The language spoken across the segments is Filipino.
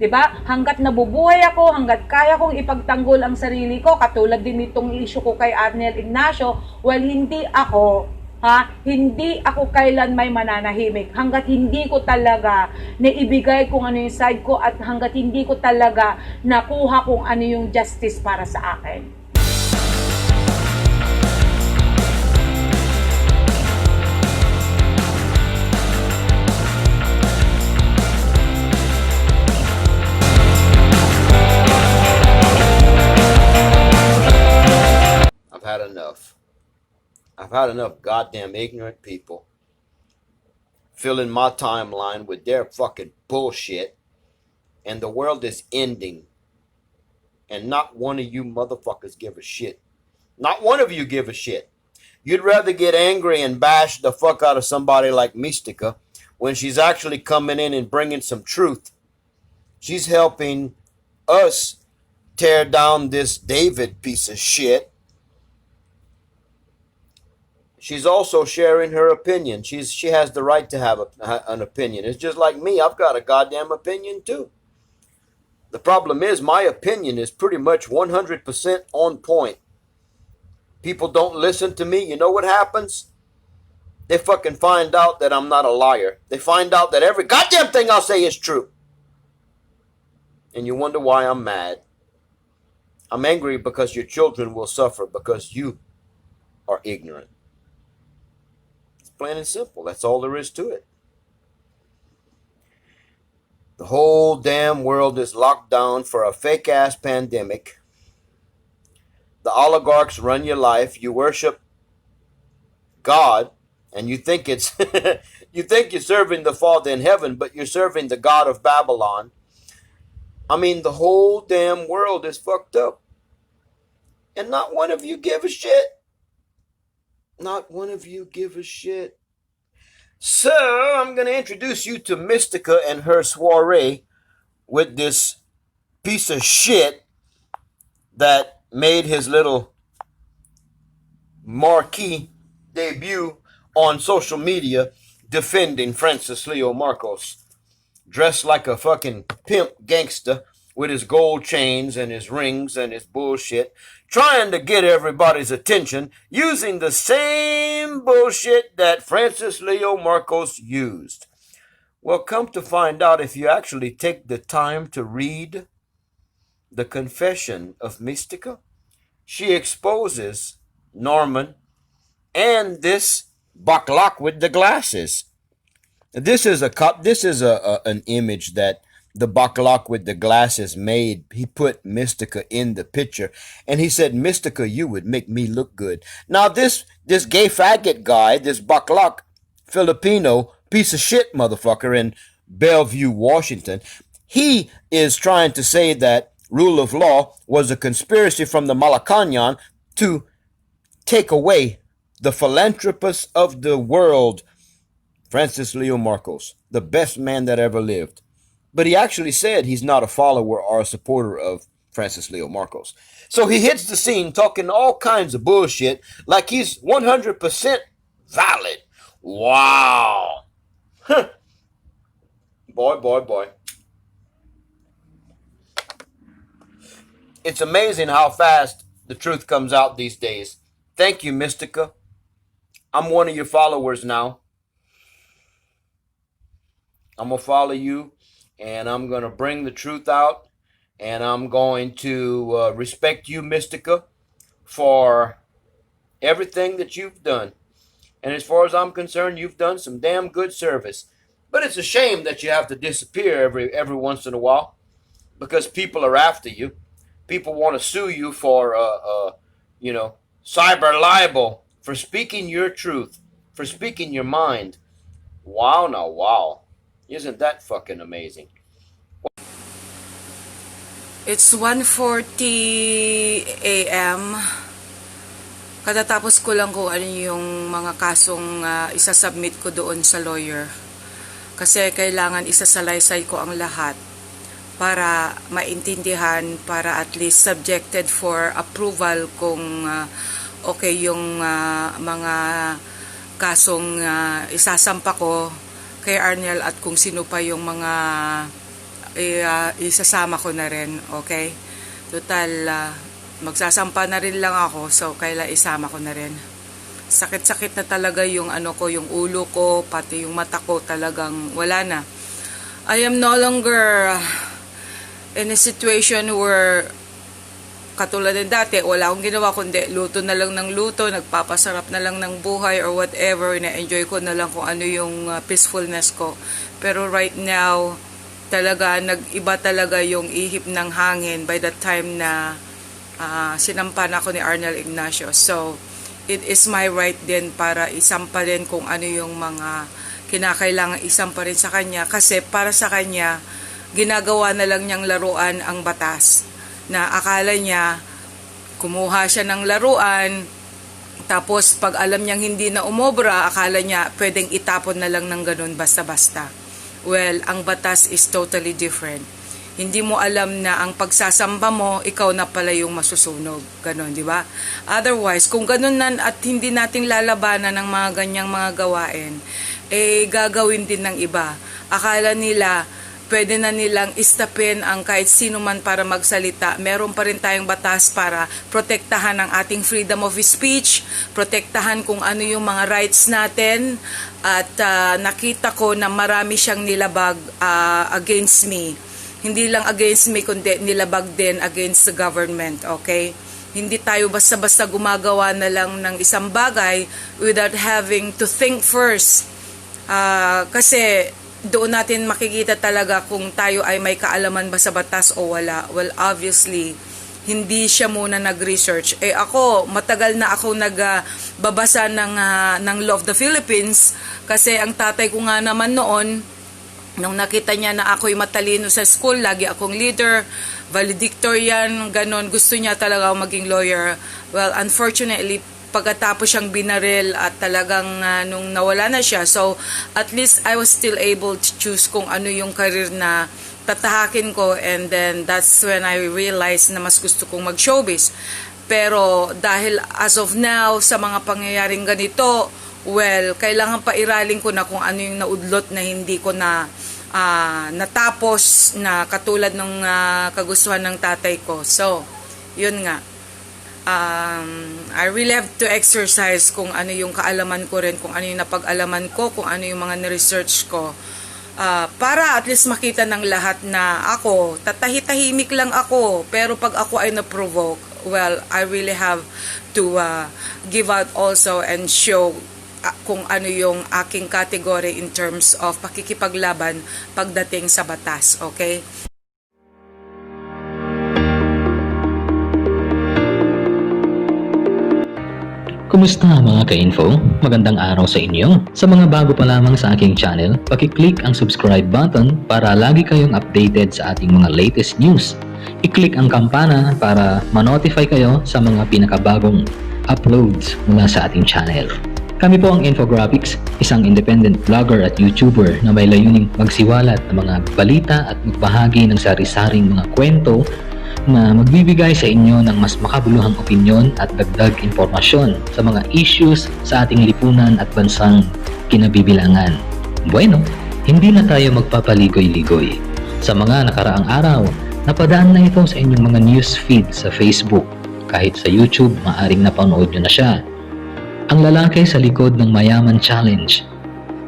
'Diba? Hanggat nabubuhay ako, hanggat kaya kong ipagtanggol ang sarili ko, katulad din itong issue ko kay Arnel Ignacio, well, hindi ako kailan may mananahimik. Hanggat hindi ko talaga naibigay kung ano yung side ko at hanggat hindi ko talaga nakuha kung ano yung justice para sa akin. Had enough. I've had enough goddamn ignorant people filling my timeline with their fucking bullshit, and the world is ending, and not one of you motherfuckers give a shit. Not one of you give a shit. You'd rather get angry and bash the fuck out of somebody like Mystica when she's actually coming in and bringing some truth. She's helping us tear down this David piece of shit. She's also sharing her opinion. She has the right to have an opinion. It's just like me. I've got a goddamn opinion too. The problem is my opinion is pretty much 100% on point. People don't listen to me. You know what happens? They fucking find out that I'm not a liar. They find out that every goddamn thing I'll say is true. And you wonder why I'm mad. I'm angry because your children will suffer because you are ignorant. Plain and simple. That's all there is to it. The whole damn world is locked down for a fake ass pandemic. The oligarchs run your life. You worship God and you think it's you think you're serving the Father in heaven, but you're serving the God of Babylon. I mean, the whole damn world is fucked up. And not one of you give a shit. Not one of you give a shit. So, I'm going to introduce you to Mystica and her soiree with this piece of shit that made his little marquee debut on social media defending Francis Leo Marcos. Dressed like a fucking pimp gangster with his gold chains and his rings and his bullshit, trying to get everybody's attention using the same bullshit that Francis Leo Marcos used. Well, come to find out, if you actually take the time to read the confession of Mystica, she exposes Norman and this baklak with the glasses. This is an image that the baklak with the glasses made. He put Mystica in the picture and he said, Mystica, you would make me look good. Now this gay faggot guy, this baklak Filipino piece of shit motherfucker in Bellevue, Washington, he is trying to say that rule of law was a conspiracy from the Malacañan to take away the philanthropist of the world, Francis Leo Marcos, the best man that ever lived. But he actually said he's not a follower or a supporter of Francis Leo Marcos. So he hits the scene talking all kinds of bullshit like he's 100% valid. Wow. Huh. Boy. It's amazing how fast the truth comes out these days. Thank you, Mystica. I'm one of your followers now. I'm going to follow you. And I'm going to bring the truth out. And I'm going to respect you, Mystica, for everything that you've done. And as far as I'm concerned, you've done some damn good service. But it's a shame that you have to disappear every once in a while. Because people are after you. People want to sue you for, cyber libel. For speaking your truth. For speaking your mind. Wow. Isn't that fucking amazing? It's 1:40 a.m. Katatapos ko lang kung ano yung mga kasong isasubmit ko doon sa lawyer. Kasi kailangan isasalaysay ko ang lahat para maintindihan, para at least subjected for approval kung okay yung mga kasong isasampa ko kay Arnel at kung sino pa yung mga isasama ko na rin, okay? Total, magsasampa na rin lang ako, so kailan isama ko na rin. Sakit-sakit na talaga yung yung ulo ko, pati yung mata ko talagang wala na. I am no longer in a situation where katulad ng dati, wala akong ginawa kundi luto na lang ng luto, nagpapasarap na lang ng buhay or whatever, na-enjoy ko na lang kung ano yung peacefulness ko. Pero right now, talaga, nag-iba talaga yung ihip ng hangin by the time na sinampan ako ni Arnel Ignacio. So, it is my right din para isampa rin kung ano yung mga kinakailangan isampa rin sa kanya. Kasi para sa kanya, ginagawa na lang niyang laruan ang batas. Na akala niya, kumuha siya ng laruan, tapos pag alam niyang hindi na umobra, akala niya pwedeng itapon na lang ng ganun basta-basta. Well, ang batas is totally different. Hindi mo alam na ang pagsasamba mo, ikaw na pala yung masusunog. Ganon, di ba? Otherwise, kung ganun na at hindi natin lalabanan ng mga ganyang mga gawain, gagawin din ng iba. Akala nila, pwede na nilang istapin ang kahit sino man para magsalita. Meron pa rin tayong batas para protektahan ang ating freedom of speech, protektahan kung ano yung mga rights natin. At nakita ko na marami siyang nilabag against me. Hindi lang against me, kundi nilabag din against the government, okay? Hindi tayo basta-basta gumagawa na lang ng isang bagay without having to think first. Kasi doon natin makikita talaga kung tayo ay may kaalaman ba sa batas o wala. Well, obviously, hindi siya muna nag-research. Ako, matagal na ako nagbabasa ng Law of the Philippines kasi ang tatay ko nga naman noon, nung nakita niya na ako'y matalino sa school, lagi akong leader, valedictorian, ganon, gusto niya talaga maging lawyer. Well, unfortunately, pagkatapos siyang binaril at talagang nung nawala na siya, so at least I was still able to choose kung ano yung career na tatahakin ko, and then that's when I realized na mas gusto kong mag-showbiz. Pero dahil as of now, sa mga pangyayaring ganito, well, kailangan pa iralin ko na kung ano yung naudlot na hindi ko na natapos na katulad ng kagustuhan ng tatay ko. So, yun nga. I really have to exercise kung ano yung kaalaman ko rin, kung ano yung napag-alaman ko, kung ano yung mga na-research ko. Para at least makita ng lahat na ako, tahimik lang ako, pero pag ako ay na-provoke, well, I really have to give out also and show kung ano yung aking category in terms of pakikipaglaban pagdating sa batas, okay? Kumusta mga ka-info? Magandang araw sa inyo. Sa mga bago pa lamang sa aking channel, paki-click ang subscribe button para lagi kayong updated sa ating mga latest news. I-click ang kampana para ma-notify kayo sa mga pinakabagong uploads mula sa ating channel. Kami po ang Infographics, isang independent vlogger at YouTuber na may layuning magsiwalat ng mga balita at magbahagi ng sari-saring mga kwento na magbibigay sa inyo ng mas makabuluhang opinyon at dagdag impormasyon sa mga issues sa ating lipunan at bansang kinabibilangan. Bueno, hindi na tayo magpapaligoy-ligoy. Sa mga nakaraang araw, napadaan na ito sa inyong mga news feed sa Facebook. Kahit sa YouTube, maaring napanood nyo na siya. Ang lalaki sa likod ng Mayaman Challenge,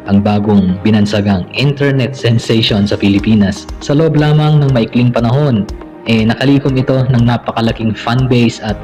ang bagong binansagang internet sensation sa Pilipinas, sa loob lamang ng maikling panahon, nakalikom ito ng napakalaking fanbase at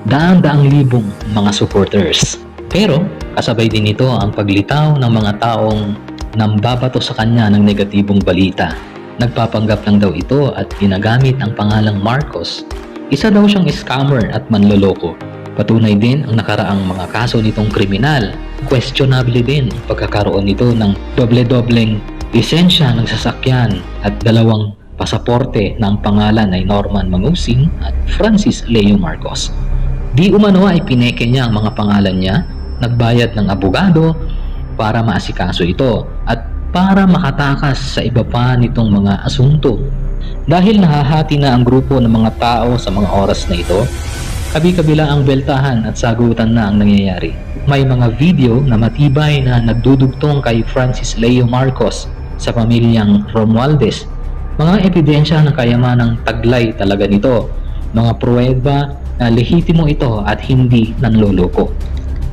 daang-daang libong mga supporters. Pero kasabay din ito ang paglitaw ng mga taong nambabato sa kanya ng negatibong balita. Nagpapanggap lang daw ito at ginagamit ang pangalang Marcos. Isa daw siyang scammer at manloloko. Patunay din ang nakaraang mga kaso nitong kriminal. Questionable din ang pagkakaroon nito ng doble-dobleng lisensya ng sasakyan at dalawang pasaporte na ang pangalan ay Norman Mangusin at Francis Leo Marcos. Di umano ay pineke niya ang mga pangalan niya, nagbayad ng abogado para maasikaso ito at para makatakas sa iba pa nitong mga asunto. Dahil nahahati na ang grupo ng mga tao sa mga oras na ito, kabi-kabila ang beltahan at sagutan na ang nangyayari. May mga video na matibay na nagdudugtong kay Francis Leo Marcos sa pamilyang Romualdez Mga ebidensya ng kayamanang taglay talaga nito, mga pruweba na lehitimo ito at hindi nanloloko.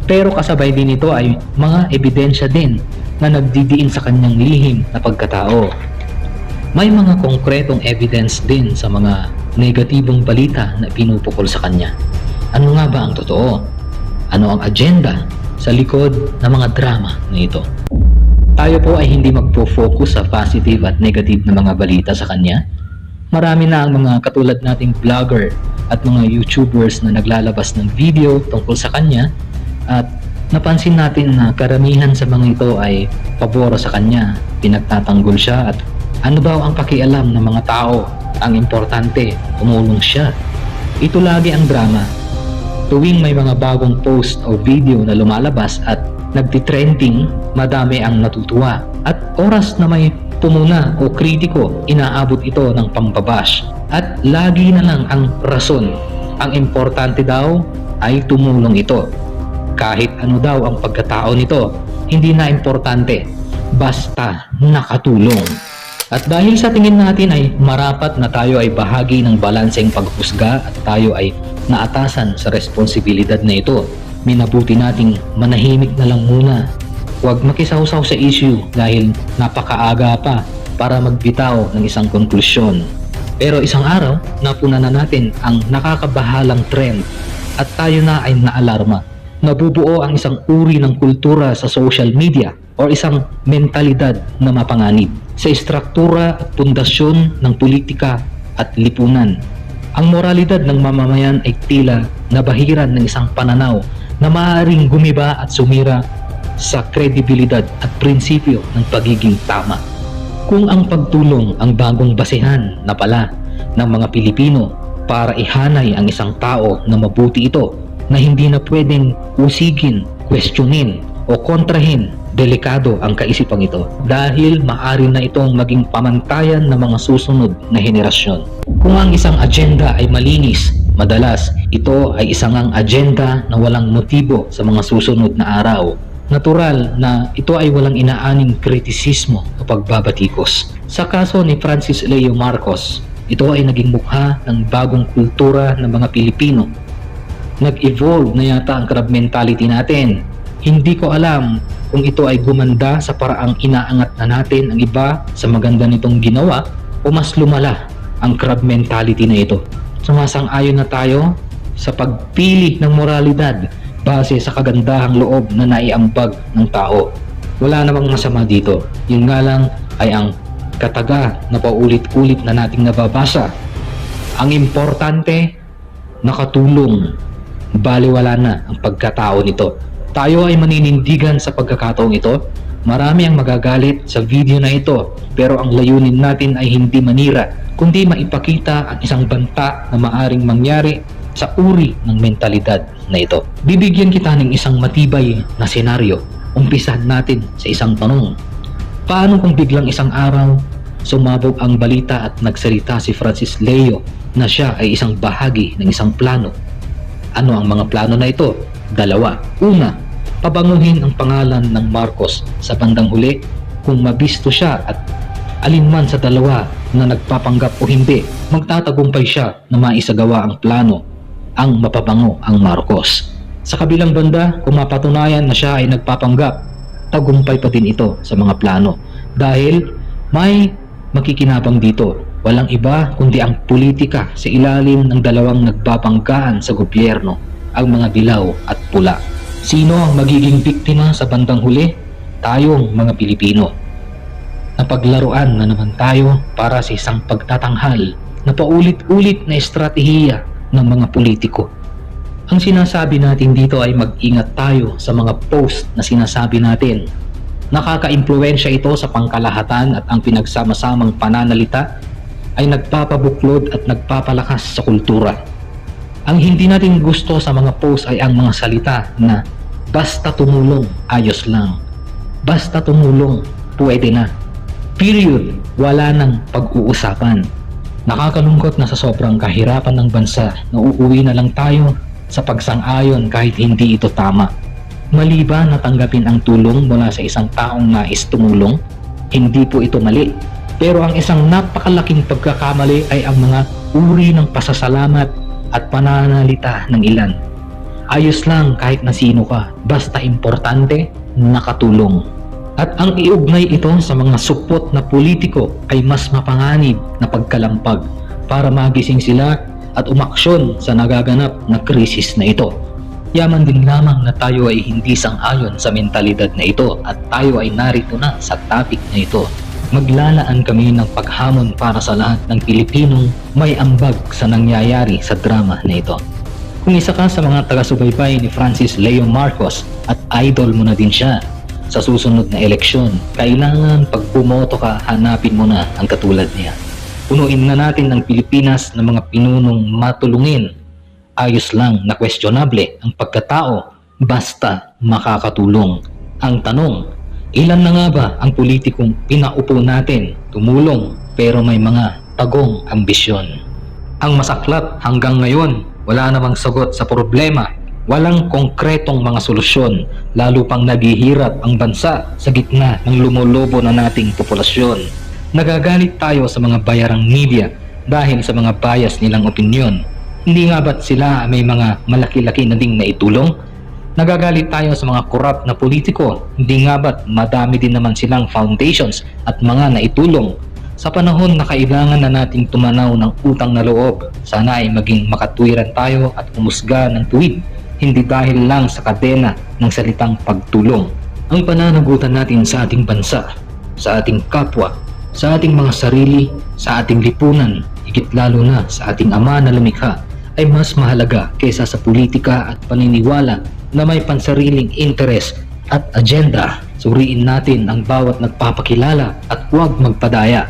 Pero kasabay din ito ay mga ebidensya din na nagdidiin sa kanyang lihim na pagkatao. May mga konkretong evidence din sa mga negatibong balita na pinupukol sa kanya. Ano nga ba ang totoo? Ano ang agenda sa likod ng mga drama na ito? Tayo po ay hindi magpo-focus sa positive at negative na mga balita sa kanya. Marami na ang mga katulad nating vlogger at mga YouTubers na naglalabas ng video tungkol sa kanya, at napansin natin na karamihan sa mga ito ay paboro sa kanya, pinagtatanggol siya, at ano daw ang pakialam ng mga tao, ang importante, tumulong siya. Ito lagi ang drama. Tuwing may mga bagong post o video na lumalabas at nagtitrending, madami ang natutuwa, at oras na may pumuna o kritiko, inaabot ito ng pambabash, at lagi na lang ang rason. Ang importante daw ay tumulong ito. Kahit ano daw ang pagkatao nito, hindi na importante, basta nakatulong. At dahil sa tingin natin ay marapat na tayo ay bahagi ng balanseng paghusga at tayo ay naatasan sa responsibilidad na ito, minabuti nating manahimik na lang muna. Huwag makisawsaw sa issue dahil napakaaga pa para magbitaw ng isang konklusyon. Pero isang araw, napuna na natin ang nakakabahalang trend at tayo na ay naalarma. Nabubuo ang isang uri ng kultura sa social media o isang mentalidad na mapanganib sa istruktura at pundasyon ng politika at lipunan. Ang moralidad ng mamamayan ay tila nabahiran ng isang pananaw na maaaring gumiba at sumira sa kredibilidad at prinsipyo ng pagiging tama. Kung ang pagtulong ang bagong basehan na pala ng mga Pilipino para ihanay ang isang tao na mabuti ito, na hindi na pwedeng usigin, questionin o kontrahin, delikado ang kaisipang ito dahil maaari na itong maging pamantayan ng mga susunod na henerasyon. Kung ang isang agenda ay malinis, madalas ito ay isang agenda na walang motibo sa mga susunod na araw. Natural na ito ay walang inaaning kritisismo o pagbabatikos. Sa kaso ni Francis Leo Marcos, ito ay naging mukha ng bagong kultura ng mga Pilipino. Nag-evolve na yata ang crab mentality natin. Hindi ko alam kung ito ay gumanda sa paraang inaangat na natin ang iba sa maganda nitong ginawa o mas lumala ang crab mentality na ito. Sumasang-ayon na tayo sa pagpili ng moralidad base sa kagandahang loob na naiambag ng tao. Wala namang masama dito. Yun nga lang ay ang kataga na paulit-ulit na nating nababasa. Ang importante, nakatulong. Baliwala na ang pagkatao nito. Tayo ay maninindigan sa pagkakataong ito. Marami ang magagalit sa video na ito, pero ang layunin natin ay hindi manira, kundi maipakita ang isang banta na maaring mangyari sa uri ng mentalidad na ito. Bibigyan kita ng isang matibay na senaryo. Umpisahan natin sa isang tanong. Paano kung biglang isang araw sumabog ang balita at nagsalita si Francis Leo na siya ay isang bahagi ng isang plano? Ano ang mga plano na ito? Dalawa. Una, pabanguhin ang pangalan ng Marcos. Sa bandang huli, kung mabisto siya at alinman sa dalawa na nagpapanggap o hindi, magtatagumpay siya na maisagawa ang plano, ang mapabango ang Marcos. Sa kabilang banda, kung mapatunayan na siya ay nagpapanggap, tagumpay pa din ito sa mga plano dahil may makikinabang dito. Walang iba kundi ang politika sa ilalim ng dalawang nagbabanggaan sa gobyerno, ang mga dilaw at pula. Sino ang magiging biktima sa bandang huli? Tayong mga Pilipino. Napaglaruan na naman tayo para sa isang pagtatanghal na paulit-ulit na estratehiya ng mga politiko. Ang sinasabi natin dito ay mag-ingat tayo sa mga post na sinasabi natin. Nakaka-impluwensya ito sa pangkalahatan at ang pinagsama-samang pananalita ay nagpapabuklod at nagpapalakas sa kultura. Ang hindi natin gusto sa mga post ay ang mga salita na basta tumulong, ayos lang. Basta tumulong, pwede na. Period. Wala nang pag-uusapan. Nakakalungkot na sa sobrang kahirapan ng bansa na uuwi na lang tayo sa pagsang-ayon kahit hindi ito tama. Mali ba na tanggapin ang tulong mula sa isang taong nais tumulong? Hindi po ito mali. Pero ang isang napakalaking pagkakamali ay ang mga uri ng pasasalamat at pananalita ng ilan. Ayos lang kahit na sino ka, basta importante, nakatulong. At ang iugnay ito sa mga supot na politiko ay mas mapanganib na pagkalampag para magising sila at umaksyon sa nagaganap na krisis na ito. Yaman din lamang na tayo ay hindi sang-ayon sa mentalidad na ito at tayo ay narito na sa topic na ito. Maglalaan kami ng paghamon para sa lahat ng Pilipinong may ambag sa nangyayari sa drama na ito. Kung isa ka sa mga taga-subaybay ni Francis Leo Marcos at idol mo na din siya, sa susunod na eleksyon, kailangan pag bumoto ka, hanapin mo na ang katulad niya. Punuin na natin ang Pilipinas ng mga pinunong matulungin. Ayos lang na questionable ang pagkatao basta makakatulong. Ang tanong, ilan na nga ba ang politikong pinaupo natin, tumulong pero may mga tagong ambisyon? Ang masaklap hanggang ngayon, wala namang sagot sa problema. Walang konkretong mga solusyon, lalo pang naghihirap ang bansa sa gitna ng lumolobo na nating populasyon. Nagagalit tayo sa mga bayarang media dahil sa mga bias nilang opinyon. Hindi nga ba't sila may mga malaki-laki na ding naitulong? Nagagalit tayo sa mga korap na politiko. Hindi nga ba't madami din naman silang foundations at mga naitulong? Sa panahon na kailangan na nating tumanaw ng utang na loob, sana ay maging makatwiran tayo at umusga ng tuwid, hindi dahil lang sa kadena ng salitang pagtulong. Ang pananagutan natin sa ating bansa, sa ating kapwa, sa ating mga sarili, sa ating lipunan, higit lalo na sa ating ama na lumikha, ay mas mahalaga kaysa sa politika at paniniwala na may pansariling interes at agenda. Suriin natin ang bawat nagpapakilala at huwag magpadaya.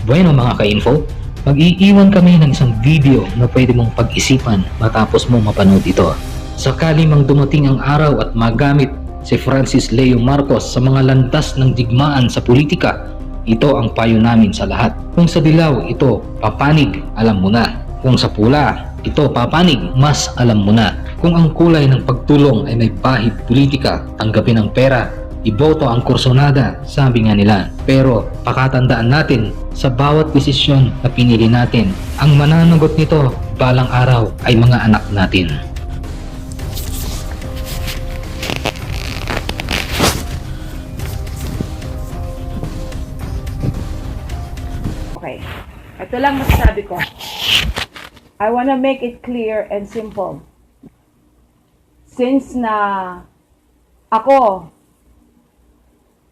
Bueno mga ka-info, mag-iiwan kami ng isang video na pwede mong pag-isipan matapos mo mapanood ito. Sakali mang dumating ang araw at magamit si Francis Leo Marcos sa mga landas ng digmaan sa politika, ito ang payo namin sa lahat. Kung sa dilaw ito papanig, alam mo na. Kung sa pula ito papanig, mas alam mo na. Kung ang kulay ng pagtulong ay may bahid politika, tanggapin ang pera, iboto ang kursonada, sabi nga nila. Pero pakatandaan natin, sa bawat desisyon na pinili natin, ang mananagot nito balang araw ay mga anak natin. Okay. Ito lang masasabi ko. I wanna make it clear and simple. Since na ako,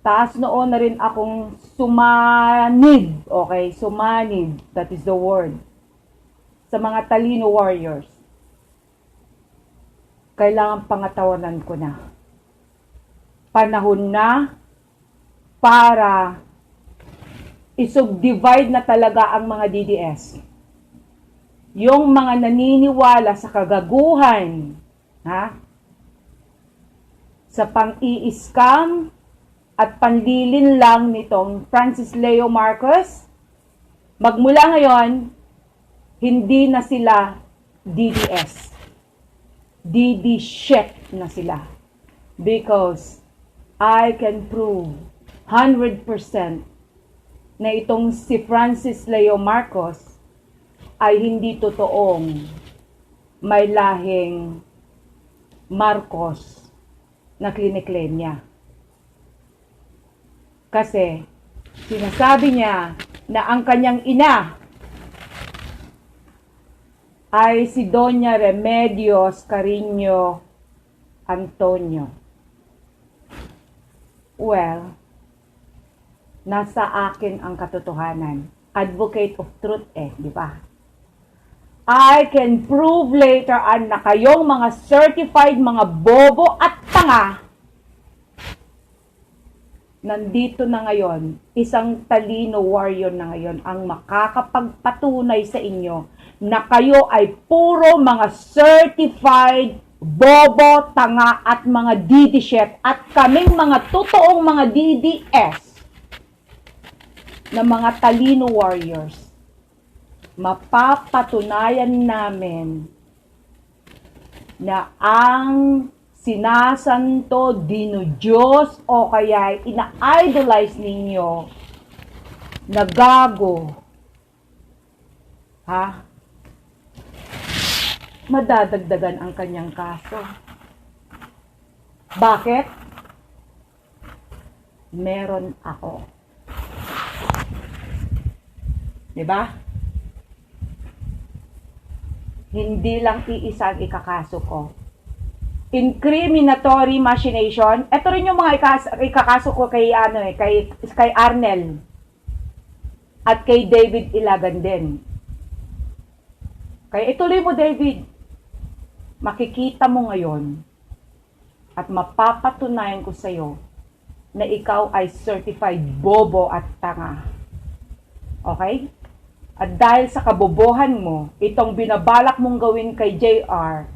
taas noon na rin akong sumanid, okay? Sumanid, that is the word. Sa mga talino warriors. Kailangan pangatawanan ko na. Panahon na para isubdivide na talaga ang mga DDS. Yung mga naniniwala sa kagaguhan, ha? Sa pang-i-scam at panlilin lang nitong Francis Leo Marcos, magmula ngayon, hindi na sila DDS. DD shit na sila. Because I can prove 100% na itong si Francis Leo Marcos ay hindi totoong may lahing Marcos na kliniklaim niya. Kasi sinasabi niya na ang kanyang ina ay si Doña Remedios Carino Antonio. Well, nasa akin ang katotohanan. Advocate of truth di ba? I can prove later on na kayong mga certified mga bobo at tanga, nandito na ngayon, isang talino warrior na ngayon ang makakapagpatunay sa inyo na kayo ay puro mga certified bobo, tanga at mga DD chef at kaming mga totoong mga DDS na mga talino warriors. Mapapatunayan namin na ang sinasanto, dinudiyos o kaya ina-idolize ninyo na gago, ha? Madadagdagan ang kanyang kaso. Bakit? Meron ako. Diba? Hindi lang iisa ang ikakaso ko. Incriminatory machination. Ito rin yung mga ikakaso ko kay kay Arnel at kay David Ilagan din. Kaya ituloy mo, David. Makikita mo ngayon at mapapatunayan ko sa iyo na ikaw ay certified bobo at tanga. Okay? At dahil sa kabobohan mo, itong binabalak mong gawin kay JR,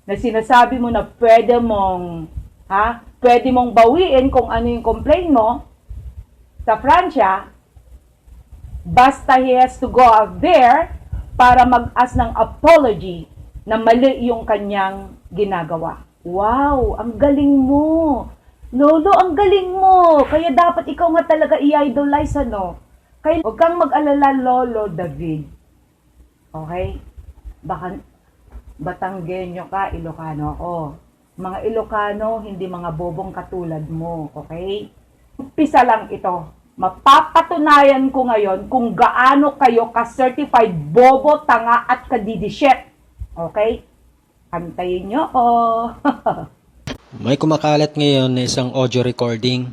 na sinasabi mo na pwede mong bawiin kung ano yung complaint mo sa Francia, basta he has to go out there para mag-ask ng apology na mali yung kanyang ginagawa. Wow, ang galing mo. Lolo, ang galing mo. Kaya dapat ikaw nga talaga i-idolize, ano? Kaya huwag kang mag-alala, Lolo David. Okay? Baka Batanggenyo ka, Ilocano ako. Mga Ilocano, hindi mga bobong katulad mo. Okay? Umpisa lang ito. Mapapatunayan ko ngayon kung gaano kayo ka-certified bobo, tanga at kadidishit. Okay? Antayin nyo ako. May kumakalat ngayon na isang audio recording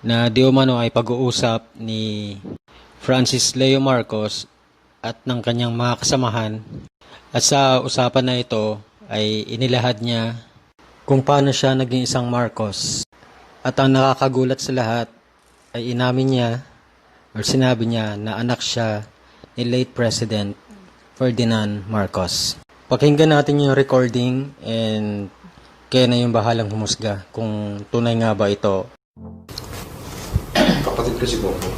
na di umano ay pag-uusap ni Francis Leo Marcos at ng kanyang mga kasamahan. At sa usapan na ito ay inilahad niya kung paano siya naging isang Marcos. At ang nakakagulat sa lahat ay inamin niya or sinabi niya na anak siya ni late President Ferdinand Marcos. Pakinggan natin yung recording and kaya na yung bahalang humusga kung tunay nga ba ito. Kapatid ko si Bobo.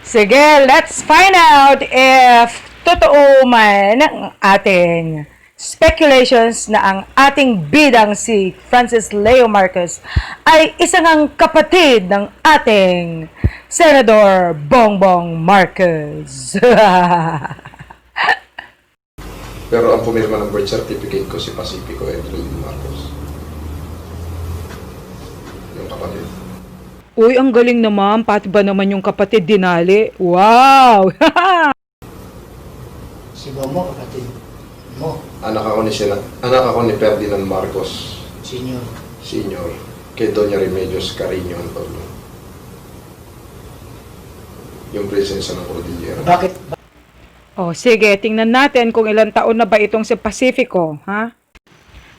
Sige, let's find out if totoo man ang ating speculations na ang ating bidang si Francis Leo Marcos ay isang kapatid ng ating Senador Bongbong Marcos. Pero ang pumirma ng birth certificate ko si Pacifico Edwin Marcos. Yung kapatid. Uy, ang galing naman. Pati ba naman yung kapatid dinali? Wow! Si Bobo, kapatid mo, Anak ako ni Ferdinand Marcos senior. Senior. Kay Doña Remedios Carino Antonio. Yung presensya ng Cordillera. Bakit? Oh, sige, tingnan natin kung ilang taon na ba itong si Pacifico, ha?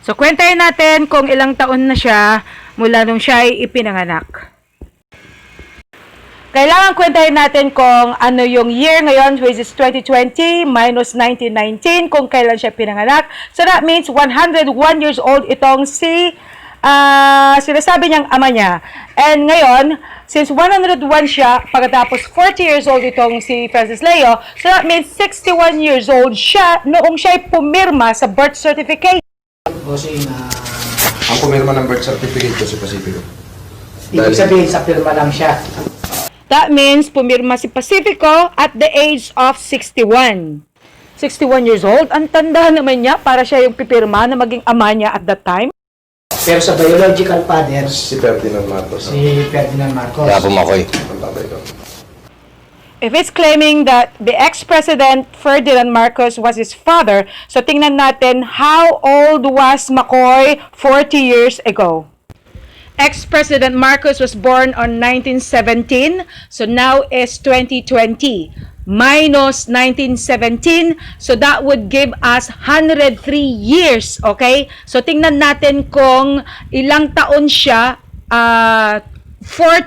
So, kwentahin natin kung ilang taon na siya mula nung siya ay ipinanganak. Kailangan kwentahin natin kung ano yung year ngayon, which is 2020 minus 1919, kung kailan siya pinanganak. So, that means 101 years old itong sinasabi niyang ama niya. And ngayon, since 101 siya, pagkatapos 40 years old itong si Francis Leo, so that means 61 years old siya noong siya'y pumirma sa birth certificate. Kasi Ang pumirma ng birth certificate ko si Pacifico. ibig sabihin sa pirma lang siya. That means pumirma si Pacifico at the age of 61. 61 years old? Ang tanda naman niya para siya yung pipirma na maging ama niya at that time. Pero sa biological father, Si Ferdinand Marcos. si Ferdinand Marcos. Ang tatay ko. If it's claiming that the ex-president Ferdinand Marcos was his father, so tingnan natin how old was McCoy 40 years ago. Ex-President Marcos was born on 1917, so now is 2020. Minus 1917, so that would give us 103 years, okay? So tingnan natin kung ilang taon siya 40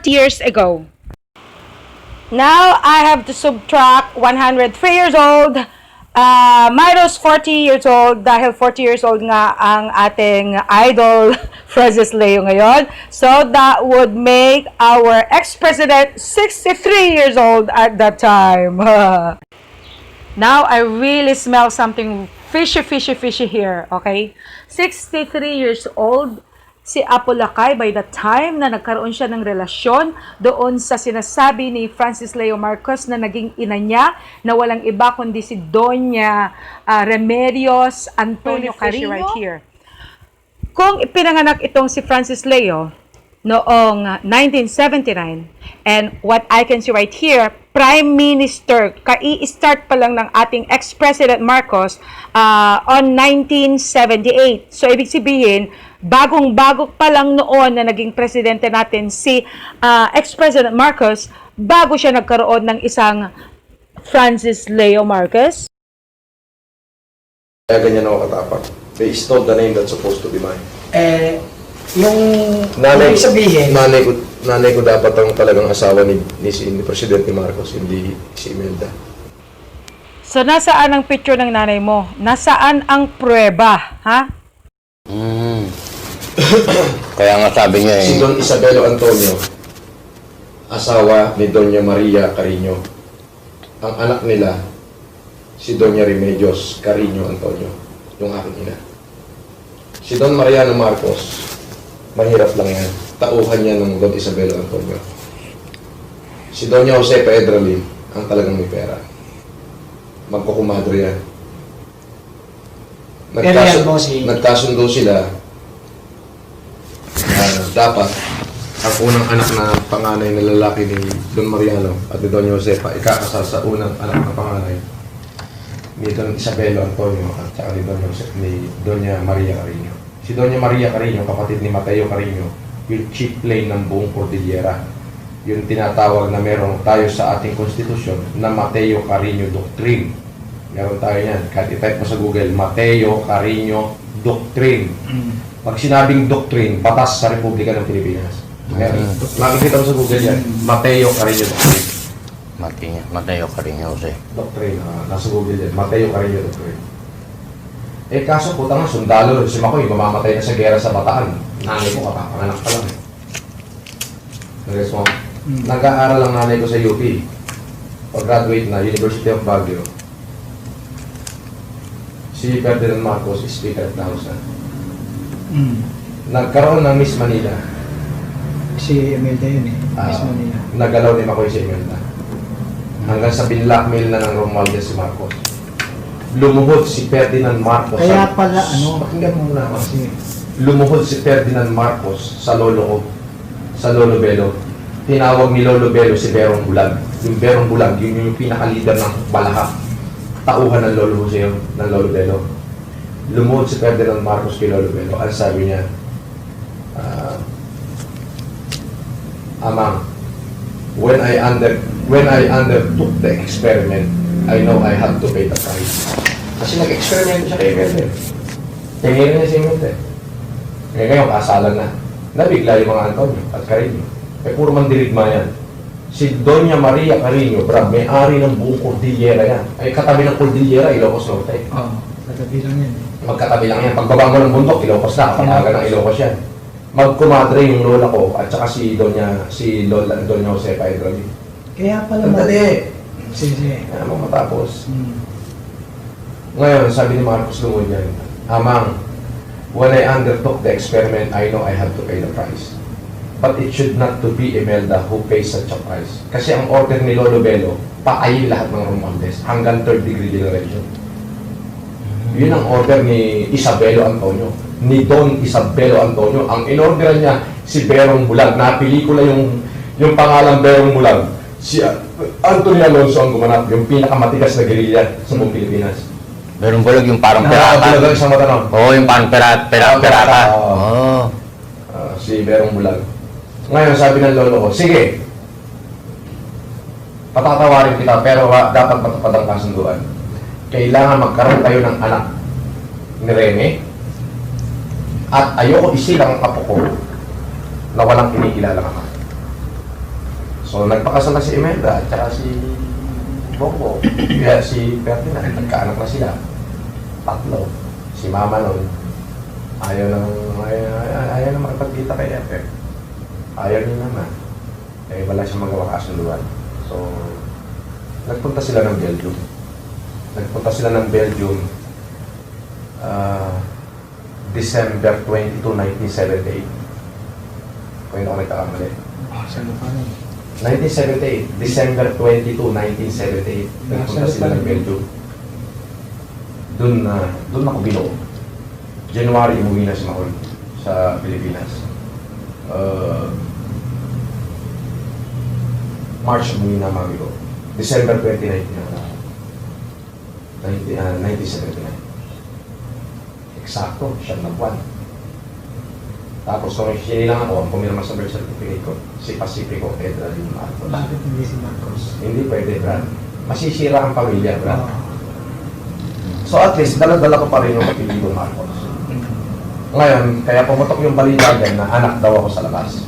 years ago. Now, I have to subtract 103 years old minus 40 years old dahil 40 years old nga ang ating idol Francis Leo ngayon. So, that would make our ex-president 63 years old at that time. Now, I really smell something fishy here, okay? 63 years old si Apolacay by the time na nagkaroon siya ng relasyon doon sa sinasabi ni Francis Leo Marcos na naging ina niya na walang iba kundi si Doña Remedios Antonio Carino. Right here. Kung ipinanganak itong si Francis Leo noong 1979, and what I can see right here, Prime Minister, kai-start pa lang ng ating ex-President Marcos on 1978. So, ibig sabihin, bagong-bago pa lang noon na naging presidente natin si ex-President Marcos, bago siya nagkaroon ng isang Francis Leo Marcos. Kaya ganyan ako katapak. They stole the name that's supposed to be mine. Yung Nanay, ibig sabihin, nanay ko dapat ang talagang asawa ni Presidente Marcos, hindi si Imelda. So, nasaan ang picture ng nanay mo? Nasaan ang prueba, ha? Kaya nga sabi niya Si Don Isabelo Antonio, asawa ni Doña Maria Carino. Ang anak nila, si Doña Remedios Carino Antonio, yung aking ina. Si Don Mariano Marcos, mahirap lang yan. Tauhan niya ng Don Isabelo Antonio. Si Doña Josefa Edralin, ang talagang may pera. Magkukumadre yan. Nagkasundo sila na dapat ang unang anak na panganay na lalaki ni Don Mariano at ni Doña Josefa ikakasal sa unang anak na panganay ni Don Isabelo Antonio at saka ni Doña Maria Carino. Si Doña Maria Carino, kapatid ni Mateo Carino, yung chief plane ng buong Cordillera. Yung tinatawag na meron tayo sa ating konstitusyon na Mateo Carino Doctrine. Meron tayo yan. Kahit i-type mo sa Google, Mateo Carino Doctrine. Pag sinabing doctrine, batas sa Republika ng Pilipinas. Makikita mo sa Google yan, Mateo Carino Doctrine. Mateo Carino Jose. Doctrine, nasa Google yan, Mateo Carino Doctrine. Eh kaso puta nga, sundalo, si Makoy, mamamatay na sa gera sa Bataan. Nanay ko, kapapanganak pa lang eh. Nag-guess mo? Nag-aaral lang nanay ko sa UP. Pag-graduate na, University of Baguio. Si Ferdinand Marcos, Speaker of the House na. Nagkaroon ng Miss Manila. si Imelda yun eh. Miss Manila. Nagalaw ni Makoy si Imelda. Hanggang sa binlockmail na ng Romualdez si Marcos. Lumuhod si Ferdinand Marcos. Kaya pala, ano? Pakinggan mo muna kasi. Lumuhod si Ferdinand Marcos sa lolo ko. Sa Lolo Belo. Tinawag ni Lolo Belo si Berong Bulag. Yung Berong Bulag, yun yung pinaka-leader ng Balaha. Tauhan ng Lolo Jose, ng Lolo Belo. Lumuhod si Ferdinand Marcos kay Lolo Belo. Ang sabi niya, Amang, when I undertook the experiment, I know I had to pay the price. Kasi nag-experiment siya kay Imelda. Tingin niya si Imelda. Ngayon, kasalan na. Nabigla yung mga Antonio at Carino. Eh, puro mandirigma yan. Si Doña Maria Carino, may-ari ng buong Cordillera yan. Ay, katabi ng Cordillera, Ilocos Norte. Oo, katabi lang yan. Magkatabi lang yan. Pagbaba mo ng bundok, Ilocos na. Kapag ng Ilocos yan. Magkumadre yung lola ko at saka si Doña Josefa Edralin. Kaya pala Tandali. Sige. Kaya mo matapos. Ngayon, sabi ni Marcos Lumod yan, Amang, when I undertook the experiment, I know I had to pay the price. But it should not to be Imelda who pays such a price. Kasi ang order ni Lolo Belo, paayin lahat ng Romualdez hanggang third degree generation. Yun ang order ni Isabelo Antonio. Ni Don Isabelo Antonio. Ang in-order niya, si Berong Bulag. Napelikula yung pangalang Berong Bulag. Si Anthony Alonso ang gumanap, yung pinakamatigas na guerrilla sa buong Pilipinas. Berong Bulag yung parang pirata. Bulag isang mata, no? Oo, yung parang pirata. Oo. Si Berong Bulag. Ngayon, sabi ng lolo ko, sige, patatawarin kita, pero dapat matupad ang kasunduan. Kailangan magkaroon tayo ng anak ni Rene, at ayoko isilang ang apo ko na walang kinikilala ka. So, nagpakasal na si Imelda at saka si Bobo. Kaya si Ferdinand, nagkaanak na sila. Tatlo. Si Mama nun, ayaw na makipagkita kay Epe. Ayaw niya naman. Eh, wala siyang magawa kasunduan. So, nagpunta sila ng Belgium. December 22, 1978. Kung hindi ako nagkakamali. Saan pa rin? 1978, December 22, 1978. Nagpunta sila ng Belgium. Doon ako binuo. January, umuwi na si Makoy sa Pilipinas. March, umuwi na mami ko. December 2019 na 1979. Eksakto, siyam na buwan. Tapos kung sinilang ako, ang pumirma sa birth certificate ko, si Pacifico Edra din Marcos. Bakit hindi si Marcos? Hindi pwede, Brad. Masisira ang pamilya, Brad. So at least, dala-dala ko pa rin yung apelido Marcos. Ngayon, kaya pumutok yung balita dyan na anak daw ako sa labas.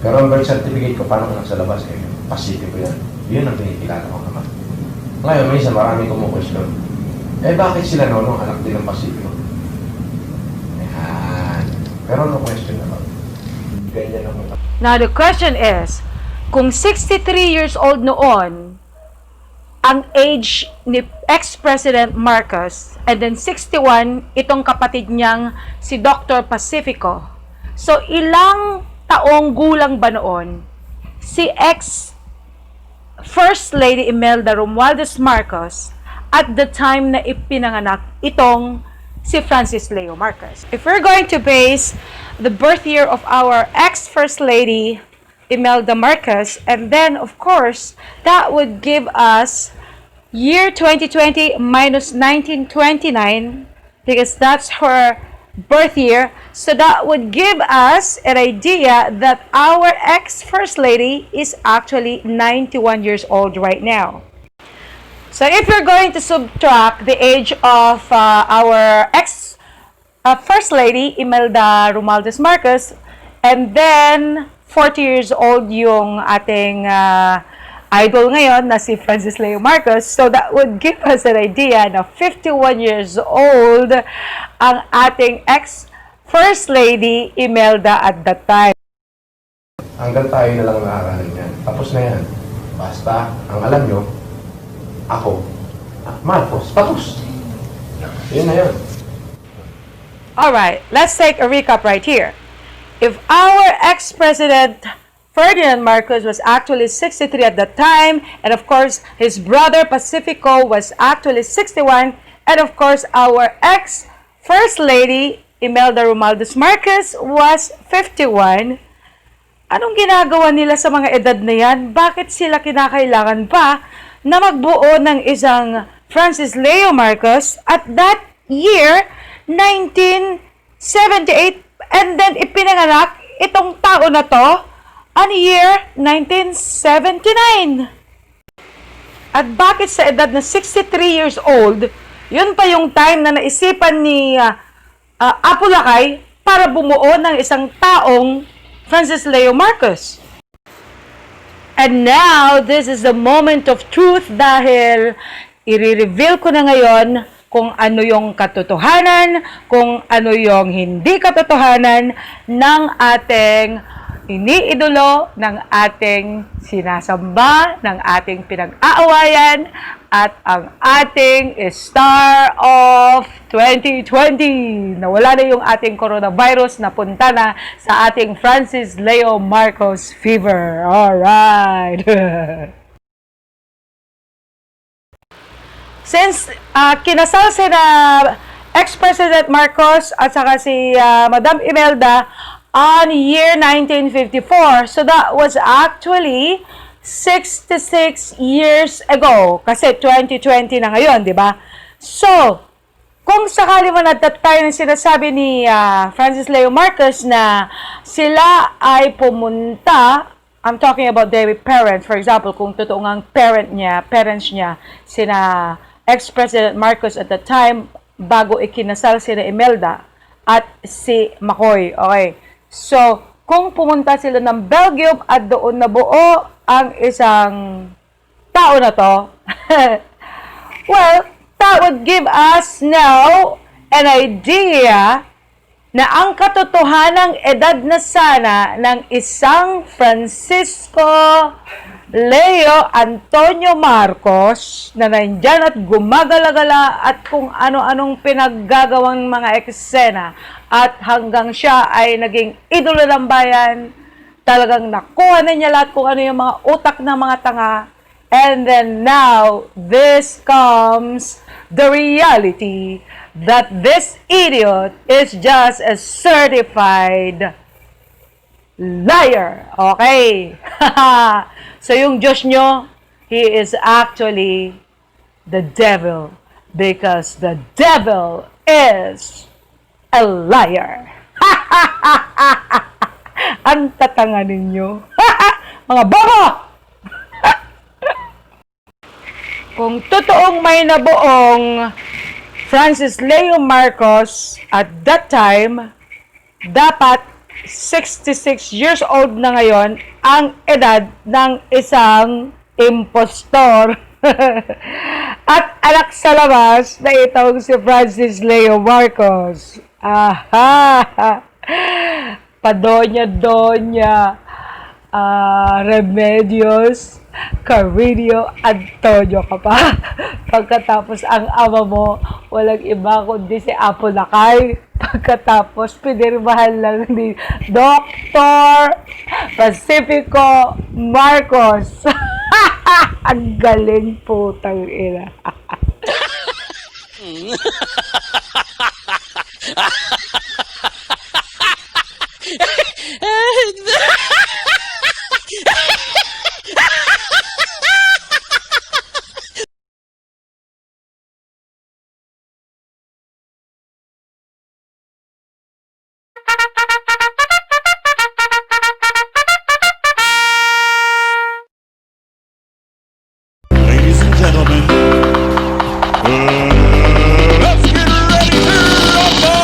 Pero ang birth certificate ko, paano anak sa labas? Eh, Pacifico yan. Yun ang pinikilala ko naman. Ngayon, minsan marami kumukwestiyon. Eh, bakit sila no anak din ng Pacifico? Pero no question naman. Ganyan naman. Now, the question is, kung 63 years old noon, ang age ni ex-President Marcos, and then 61, itong kapatid niyang si Dr. Pacifico. So, ilang taong gulang ba noon si ex-First Lady Imelda Romualdez Marcos at the time na ipinanganak itong si Francis Leo Marcos? If we're going to base the birth year of our ex-First Lady, Imelda Marcos, and then, of course, that would give us year 2020 minus 1929, because that's her birth year. So that would give us an idea that our ex-First Lady is actually 91 years old right now. So if you're going to subtract the age of our ex-First Lady, Imelda Romualdez Marcos, and then 40 years old yung ating idol ngayon na si Francis Leo Marcos, so that would give us an idea na 51 years old ang ating ex-First Lady Imelda at that time. Hanggang tayo na lang nakakalan yan. Tapos na yan. Basta, ang alam nyo, ako, Marcos, patus. Yun na yun. Alright, let's take a recap right here. If our ex-President Ferdinand Marcos was actually 63 at that time, and of course, his brother Pacifico was actually 61, and of course, our ex-First Lady Imelda Romualdez Marcos was 51, anong ginagawa nila sa mga edad na yan? Bakit sila kinakailangan pa na magbuo ng isang Francis Leo Marcos at that year, 1978, and then ipinanganak itong tao na to on year 1979. At bakit sa edad na 63 years old, yun pa yung time na naisipan ni Apo Lakay para bumuo ng isang taong Francis Leo Marcos. And now, this is the moment of truth dahil i-reveal ko na ngayon kung ano yung katotohanan, kung ano yung hindi katotohanan ng ating iniidolo, ng ating sinasamba, ng ating pinag-aawayan, at ang ating star of 2020. Nawala na yung ating coronavirus, napunta na sa ating Francis Leo Marcos fever. Alright. Since kinasal sina ex-President Marcos at saka si Madam Imelda on year 1954. So that was actually 66 years ago. Kasi 2020 na ngayon, di ba? So, kung sakali man at that time sinasabi ni Francis Leo Marcos na sila ay pumunta, I'm talking about their parents. For example, kung totoo ngang parents niya, sina ex-President Marcos at that time, bago ikinasal sina Imelda at si Makoy. Okay. So, kung pumunta sila ng Belgium at doon nabuo ang isang tao na to, well, that would give us now an idea na ang katotohanang edad na sana ng isang Francisco Leo Antonio Marcos na nandyan at gumagala-gala at kung ano-anong pinaggagawang mga eksena at hanggang siya ay naging idolo ng bayan, talagang nakuha na niya lahat kung ano yung mga utak ng mga tanga. And then now, this comes the reality that this idiot is just a certified liar. Okay. So yung Diyos nyo, he is actually the devil because the devil is a liar. Ang tatanga ninyo. Mga bobo! Kung totoong may nabuong Francis Leo Marcos at that time, dapat 66 years old na ngayon ang edad ng isang impostor. At anak sa labas na itong si Francis Leo Marcos. Aha! Padonya-donya, Remedios, Carrillo, Antonio ka pa. Pagkatapos ang ama mo, walang iba kundi si Apo Lakay. Pagkatapos, pinirmahan lang ni Dr. Pacifico Marcos. Ang galing, putang ina. Ladies and gentlemen, let's get ready to rumble!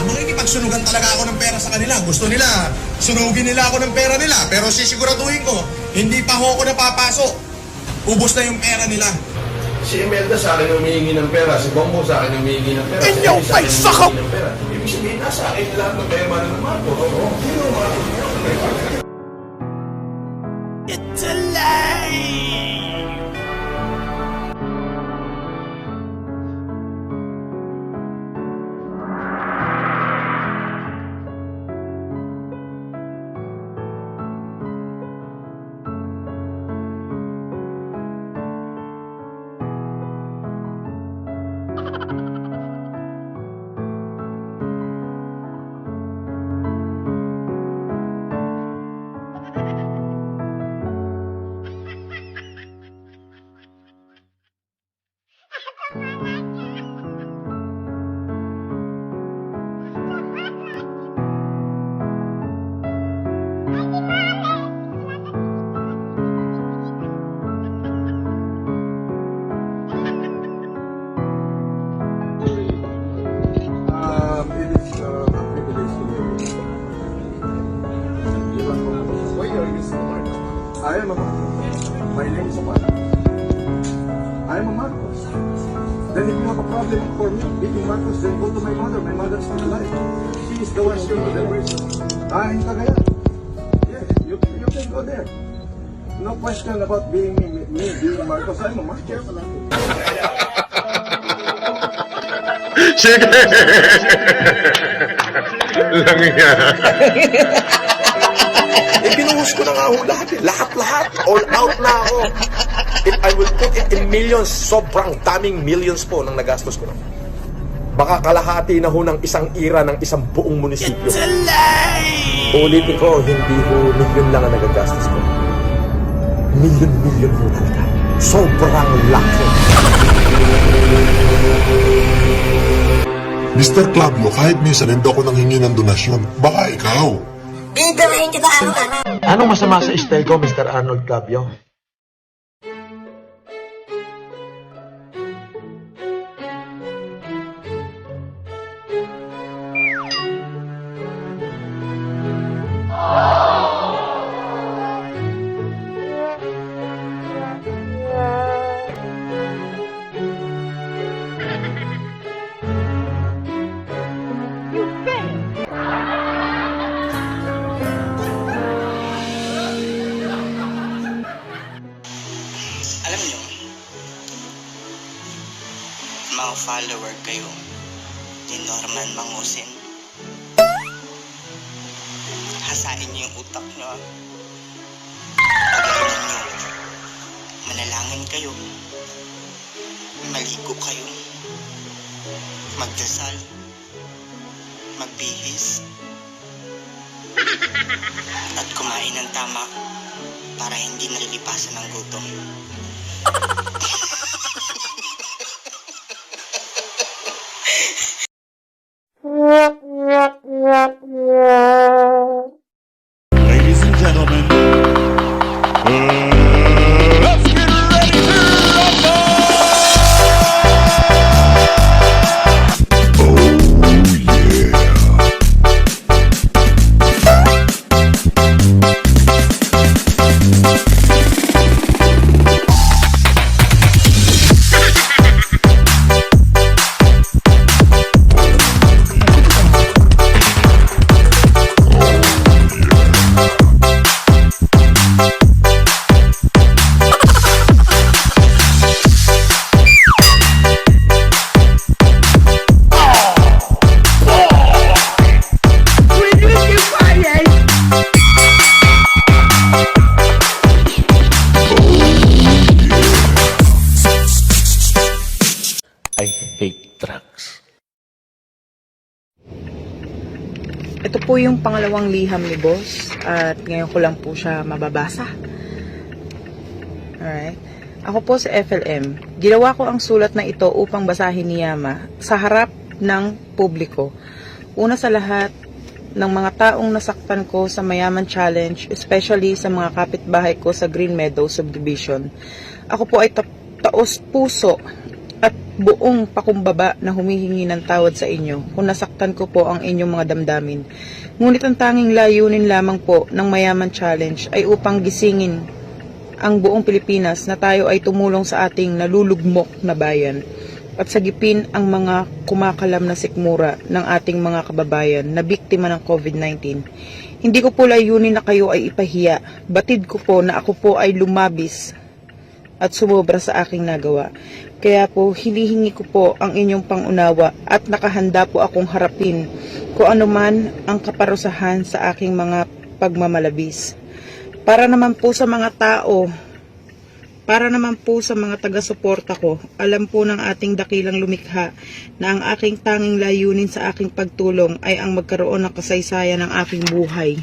Makikipagsunugan talaga ako ng pera sa kanila. Gusto nila, sunugin nila ako ng pera nila. Pero sisiguraduhin ko, hindi pa ho ako napapasok. Ubos na yung pera nila. Si Imelda sa akin humihingi ng pera, si Bongbong sa akin humihingi ng pera, si Imee sa akin humihingi ng pera. Ibig sabihin, nasa akin lahat ng kayamanan ng Marcos. Oo, sino ang Marcos niyo? It's alive! It is a privilege to be Why are you so Marcos? I am a Marcos. My name is Marcos. I am a Marcos. Then if you have a problem for me being Marcos, then go to my mother. My mother is still alive. She is the one still the reason. In Tanga. Yes, you can go there. No question about being me being Marcos. I'm a Marcos. Sige! Lang yan. Binuhos ko na nga ho lahat eh. Lahat. All out na ako. If I will put it in millions, sobrang daming millions po nang nagastos ko na. Baka kalahati na ho ng isang ira ng isang buong munisipyo. Ulitin ko, hindi ho milyon lang ang nagagastos ko. Milyon ho talaga. Sobrang laki. Mr. Clavio, kahit minsan hindi ako nanghingi ng donasyon. Baka ikaw. Bibirahin kita araw-araw. Anong masama sa style ko, Mr. Arnold Clavio? Alam nyo, mga follower kayo ni Norman Mangusin. Hasain niyo yung utak nyo. Paglanan nyo, manalangin kayo, maligo kayo, magdasal, magbihis, at kumain ng tama para hindi nalilipasan ng gutom. Ladies and gentlemen, let's get ready to rumble! I hate drugs. Ito po yung pangalawang liham ni Boss at ngayon ko lang po siya mababasa. Alright. Ako po si FLM. Ginawa ko ang sulat na ito upang basahin ni Yama sa harap ng publiko. Una sa lahat, ng mga taong nasaktan ko sa Mayaman Challenge, especially sa mga kapitbahay ko sa Green Meadow Subdivision. Ako po ay taos puso at buong pakumbaba na humihingi ng tawad sa inyo kung nasaktan ko po ang inyong mga damdamin. Ngunit ang tanging layunin lamang po ng Mayaman Challenge ay upang gisingin ang buong Pilipinas na tayo ay tumulong sa ating nalulugmok na bayan at sagipin ang mga kumakalam na sikmura ng ating mga kababayan na biktima ng COVID-19. Hindi ko po layunin na kayo ay ipahiya. Batid ko po na ako po ay lumabis at sumobra sa aking nagawa. Kaya po, hinihingi ko po ang inyong pangunawa at nakahanda po akong harapin kung ano man ang kaparusahan sa aking mga pagmamalabis. Para naman po sa mga tao, para naman po sa mga taga-suporta ko, alam po ng ating dakilang lumikha na ang aking tanging layunin sa aking pagtulong ay ang magkaroon ng kasaysayan ng aking buhay.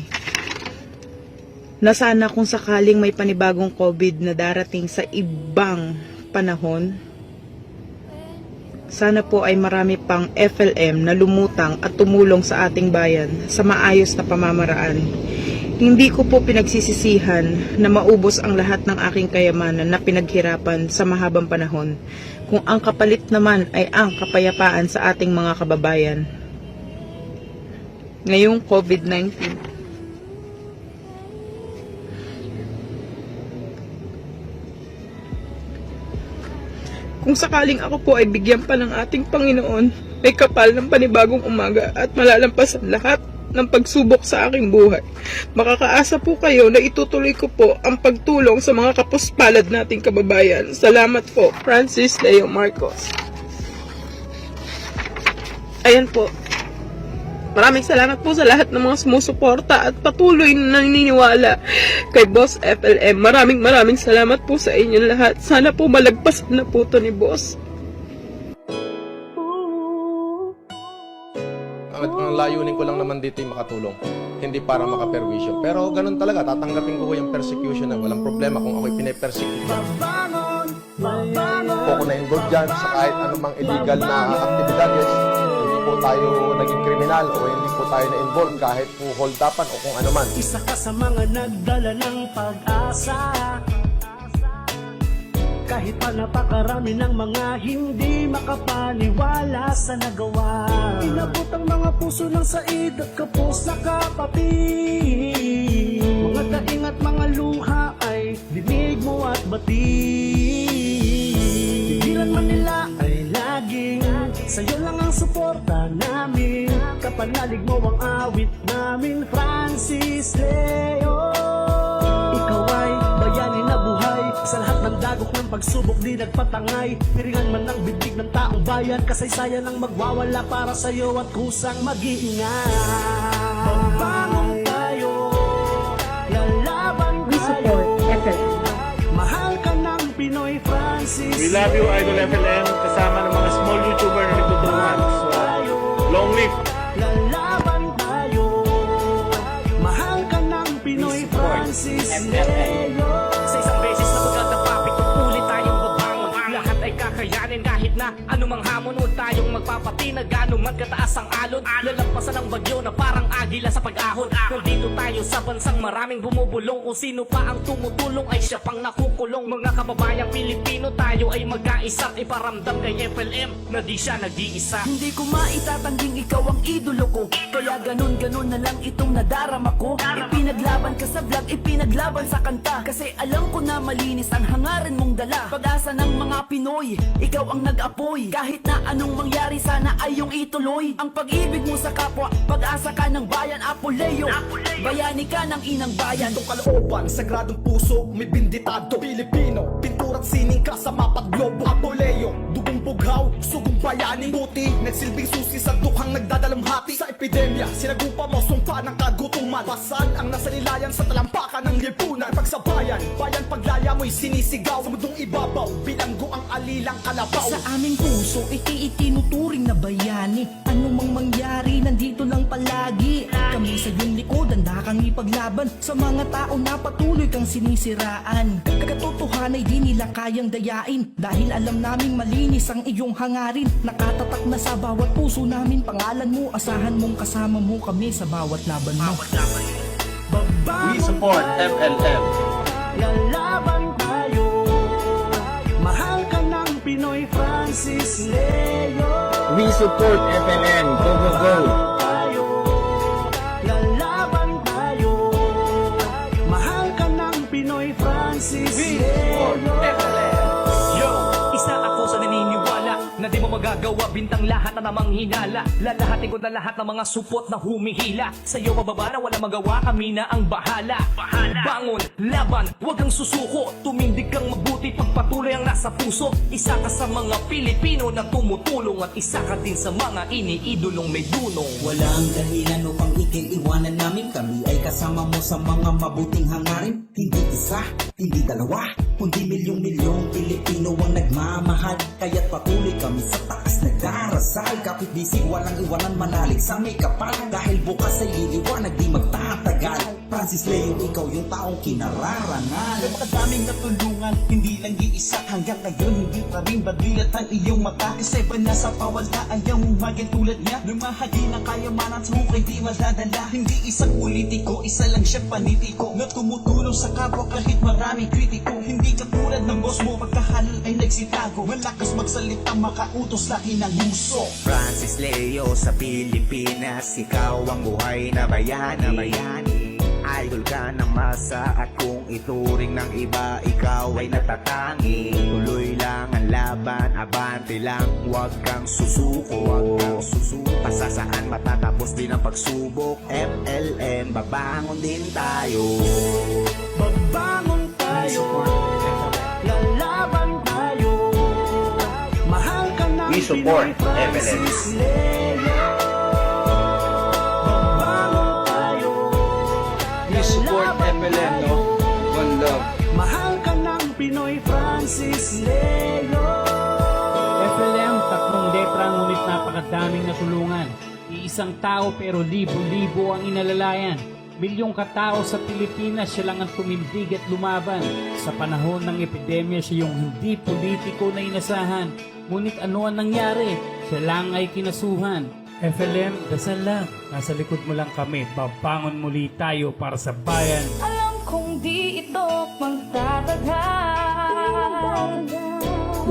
Na sana kung sakaling may panibagong COVID na darating sa ibang panahon, sana po ay marami pang FLM na lumutang at tumulong sa ating bayan sa maayos na pamamaraan. Hindi ko po pinagsisisihan na maubos ang lahat ng aking kayamanan na pinaghirapan sa mahabang panahon kung ang kapalit naman ay ang kapayapaan sa ating mga kababayan. Ngayong COVID-19. Kung sakaling ako po ay bigyan pa ng ating Panginoon, ay kapal ng panibagong umaga at malalampasan lahat ng pagsubok sa aking buhay. Makakaasa po kayo na itutuloy ko po ang pagtulong sa mga kapuspalad nating kababayan. Salamat po, Francis Leo Marcos. Ayan po. Maraming salamat po sa lahat ng mga sumusuporta at patuloy na naniniwala kay Boss FLM. Maraming salamat po sa inyong lahat. Sana po malagpasan na po to ni Boss. Ang layunin ko lang naman dito yung makatulong, hindi para makaperwisyo. Pero ganun talaga, tatanggapin ko yung persecution na walang problema kung ako'y pinapersecute. Ako na-involved dyan sa kahit anumang illegal na aktibidades. Hindi po tayo naging kriminal o hindi po tayo na-involved kahit po hold-upan o kung ano man. Isa ka sa mga nagdala ng pag-asa, kahit pa napakarami ng mga hindi makapaniwala sa nagawa. Inabot ang mga puso ng said at kapos na kapatid. Mga daing at mga luha ay dinig mo at batid. Tigilan man nila ay laging sa'yo lang ang suporta namin. Kapanalig mo ang awit namin, Francis Leo. Ikaw ay bayani na buhay sa lahat ng dagok ng pagsubok di nagpatangay. Piringan man ng bibig ng taong bayan, kasaysayan ang magwawala para sa'yo at kusang mag-iingat. Magbangon tayo, lalaban We support FLM. mahal ka ng Pinoy, Francis. We love you, Idol FLM, kasama ng mga small YouTuber na nagtutulungan. So, long live! Lalaban tayo, mahal ka ng Pinoy, Francis Leo. Sa isang beses na pagkatapapit, ulit tayong babangon. Lahat ay kakayanin kahit na anumang hamon. Huwag tayong magpapatinag, anuman kataas ang alon. Lalampasan ang bagyo na parang agila sa pag-ahon. Nandito tayo sa bansang maraming bumubulong. Kung sino pa ang tumutulong ay siya pang nakukulong. Mga kababayang Pilipino, tayo ay magkaisa at iparamdam kay FLM na di siya nag-iisa. Hindi ko maitatanging ikaw ang idolo ko, kaya ganun na lang itong nadarama ko. Ipinaglaban ka sa vlog, ipinaglaban sa kanta, kasi alam ko na malinis ang hangarin mong dala. Pag-asa ng mga Pinoy, ikaw ang nag-apoy. Kahit na anong mangyari, sana ay yung ituloy ang pag-ibig mo sa kapwa. Pag-asa ka ng bayan, Apoleo. Bayani ka ng inang bayan. Itong kalooban, sagradong puso, may binditado Pilipino, pintura at sining ka sa mapat globo. Apoleo, dugong bughaw, sugong bayani. Buti, nagsilbing susi sa dukhang nagdadalamhati. Sa epidemya, sinagupa mo, sumpa ng kagutuman. Pasan ang nasa nilayan sa talampakan ng lipunan. Pagsabayan, bayan paglaya mo'y sinisigaw. Sa mundong ibabaw, bilanggo ang alilang kalabaw. Sa aming puso, itinuturing na bayani. Ano mang mangyari, nandito lang palagi. Kami sa iyong likod, handa kang ipaglaban sa mga tao na patuloy kang sinisiraan. Katotohanan ay di nila kayang dayain, dahil alam naming malinis ang iyong hangarin. Nakatatak na sa bawat puso namin pangalan mo. Asahan mong kasama mo kami sa bawat laban mo. We support FLM. Lalaban tayo, mahal ka ng Pinoy, Francis Leo. We support FLM. Go, go, go! Lalaban tayo, mahal ka ng Pinoy, Francis Francis Leo. Yo, isa ako sa naniniwala na di mo magagawa bintang lahat na namang hinala. Lalahatin ko na lahat ng mga supot na humihila. Sa'yo mababa na wala magawa, kami na ang bahala. Bangon, laban, huwag kang susuko. Tumindig kang mabuti, pagpatuloy ang nasa puso. Isa ka sa mga Pilipino na tumutulong, at isa ka din sa mga iniidolong may dunong. Walang dahilan upang iwanan namin. Kami ay kasama mo sa mga mabuting hangarin. Hindi isa, hindi dalawa, kundi milyong-milyong Pilipino ang nagmamahal. Kaya't patuloy kami sa taas nagdarasal. Kapit bisig walang iwanan, manalig sa may kapal. Dahil bukas ay liliwanag, di magtatagal. Francis Leo, ikaw yung taong kinararangal. Napakadaming natulungan, hindi lang iisa. Hanggang ngayon, hindi pa rin badilat ang iyong mata. Kasi ba nasa pawala ang iyong maging tulad niya? Lumahagi ng kayamanan sa hukay di madadala. Hindi isang politiko, isa lang siya panitiko na tumutulong sa kapwa kahit maraming kritiko. Hindi katulad ng boss mo, pagkahalal ay nagsitago. Malakas magsalita, makautos laki ng gusto. Francis Leo sa Pilipinas, ikaw ang buhay na bayani. Idol ka ng masa, at kung ituring ng iba, ikaw ay natatangi. Tuloy lang ang laban, abante lang, huwag kang susuko. Pasasaan matatapos din ang pagsubok. MLM, babangon din tayo. Babangon tayo, lalaban tayo. Mahal ka ng We support Francis MLM. Leo. Support MLM, no? One love. Mahal ka ng Pinoy, Francis Leo. FLM, tatlong letra ngunit napakadaming natulungan. Iisang tao pero libo-libo ang inalalayan. Milyong katao sa Pilipinas, siya lang ang tumindig at lumaban. Sa panahon ng epidemya, siya yung hindi politiko na inasahan. Ngunit ano ang nangyari? Siya lang ay kinasuhan. FLM, dasal lang. Nasa likod mo lang kami. Babangon muli tayo para sa bayan. Alam kong di ito magtatagal.